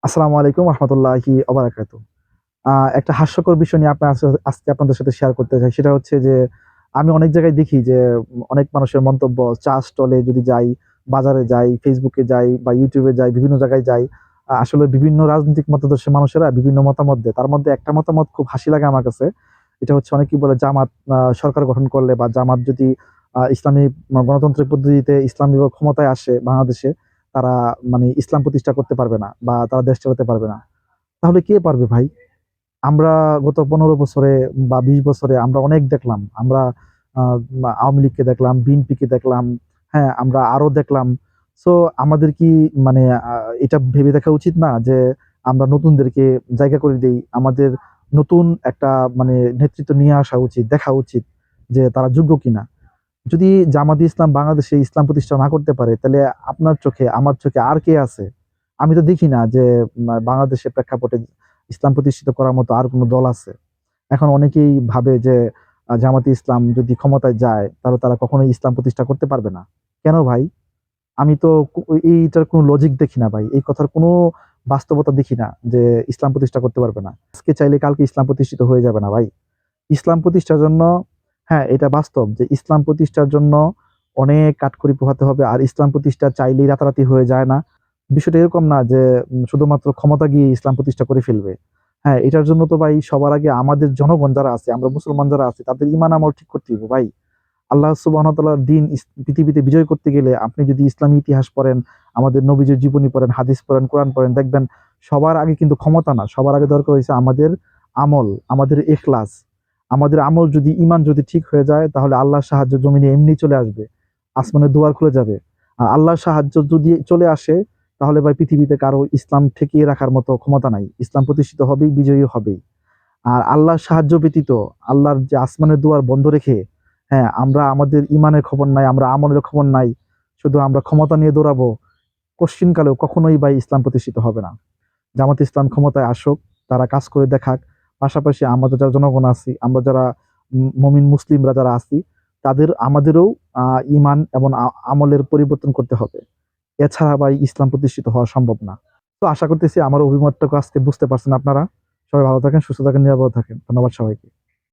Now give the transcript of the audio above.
আসসালামু আলাইকুম রহমতুল্লাহি ওবারাকাতু। একটা হাস্যকর বিষয় নিয়ে আজকে আপনাদের সাথে শেয়ার করতে চাই। সেটা হচ্ছে যে আমি অনেক জায়গায় দেখি যে অনেক মানুষের মন্তব্য চা স্টলে যদি যাই, বাজারে যাই, ফেসবুকে যাই বা ইউটিউবে যাই, বিভিন্ন জায়গায় যাই। আসলে বিভিন্ন রাজনৈতিক মতাদর্শের মানুষেরা বিভিন্ন মতামত দেয়। তার মধ্যে একটা মতামত খুব হাসি লাগে আমার কাছে। এটা হচ্ছে অনেকেই বলে জামাত সরকার গঠন করলে বা জামাত যদি ইসলামী গণতান্ত্রিক পদ্ধতিতে ইসলামী ক্ষমতায় আসে বাংলাদেশে, তারা মানে ইসলাম প্রতিষ্ঠা করতে পারবে না বা তারা দেশ চালাতে পারবে না। তাহলে কে পারবে ভাই? আমরা গত ১৫ বছরে বা ২০ বছরে আমরা অনেক দেখলাম। আমরা আ আওয়ামী লীগকে দেখলাম, বিএনপিকে দেখলাম, হ্যাঁ? আমরা আরো দেখলাম। সো আমাদের কি মানে এটা ভেবে দেখা উচিত না যে আমরা নতুনদেরকে জায়গা করে দেই। আমাদের নতুন একটা মানে নেতৃত্ব নিয়ে আসা উচিত, দেখা উচিত যে তারা যোগ্য কিনা। যদি জামাতে ইসলাম বাংলাদেশে ইসলাম প্রতিষ্ঠা না করতে পারে, তাহলে আপনার চোখে, আমার চোখে আর কে আছে? আমি তো দেখি না যে বাংলাদেশের প্রেক্ষাপটে ইসলাম প্রতিষ্ঠিত করার মতো আর কোন দল আছে। এখন অনেকেই ভাবে যে জামাতে ইসলাম যদি ক্ষমতায় যায়, তাহলে তারা কখনোই ইসলাম প্রতিষ্ঠা করতে পারবে না। কেন ভাই? আমি তো এইটার কোনো লজিক দেখি না ভাই। এই কথার কোনো বাস্তবতা দেখি না যে ইসলাম প্রতিষ্ঠা করতে পারবে না। আজকে চাইলে কালকে ইসলাম প্রতিষ্ঠিত হয়ে যাবে না ভাই। ইসলাম প্রতিষ্ঠার জন্য হ্যাঁ, এটা বাস্তব যে ইসলাম প্রতিষ্ঠার জন্য অনেক কাঠখড়ি পোহাতে হবে। আর ইসলাম প্রতিষ্ঠা চাইলেই রাতারাতি হয়ে যায় না। বিষয়টা এরকম না যে শুধুমাত্র ক্ষমতা গিয়ে ইসলাম প্রতিষ্ঠা করে ফেলবে। হ্যাঁ, এটার জন্য তো ভাই সবার আগে আমাদের জনগণ যারা আছে, আমরা মুসলমান যারা আছি তাদের ঈমান আমল ঠিক করতে হবে ভাই। আল্লাহ সুবহানাহু ওয়া তাআলার দ্বীন পৃথিবীতে বিজয় করতে গেলে আপনি যদি ইসলামী ইতিহাস পড়েন, আমাদের নবীজির জীবনী পড়েন, হাদিস পড়েন, কোরআন পড়েন, দেখবেন সবার আগে কিন্তু ক্ষমতা না। সবার আগে দরকার হইছে আমাদের আমল, আমাদের ইখলাস। আমাদের আমল যদি ঈমান যদি ঠিক হয়ে যায়, তাহলে আল্লাহর সাহায্য জমিনে এমনি চলে আসবে। আসমানের দুয়ার খুলে যাবে। আর আল্লাহর সাহায্য যদি চলে আসে, তাহলে ভাই পৃথিবীতে কারো ইসলাম ঠেকিয়ে রাখার মতো ক্ষমতা নাই। ইসলাম প্রতিষ্ঠিত হবেই, বিজয়ী হবেই। আর আল্লাহর সাহায্য ব্যতীত আল্লাহর যে আসমানের দুয়ার বন্ধ রেখে, হ্যাঁ, আমরা আমাদের ঈমানের খবর নাই, আমরা আমলের খবর নাই। শুধু আমরা ক্ষমতা নিয়ে দৌড়াবো। কশ্চিনকালেও কখনোই ভাই ইসলাম প্রতিষ্ঠিত হবে না। জামাত ইসলাম ক্ষমতায় আসুক, তারা কাজ করে দেখাক। পাশাপাশি আমাদের যারা জনগণ আছি, আমরা যারা মুমিন মুসলিমরা যারা আছি, আমাদেরও ঈমান এবং আমলের পরিবর্তন করতে হবে। এছাড়া ভাই ইসলাম প্রতিষ্ঠিত হওয়া সম্ভব না। তো আশা করতেছি আমার অভিমতটাকে আজকে বুঝতে পারছেন আপনারা। সবাই ভালো থাকেন, সুস্থ থাকেন, নিরাপদে থাকেন। ধন্যবাদ সবাইকে।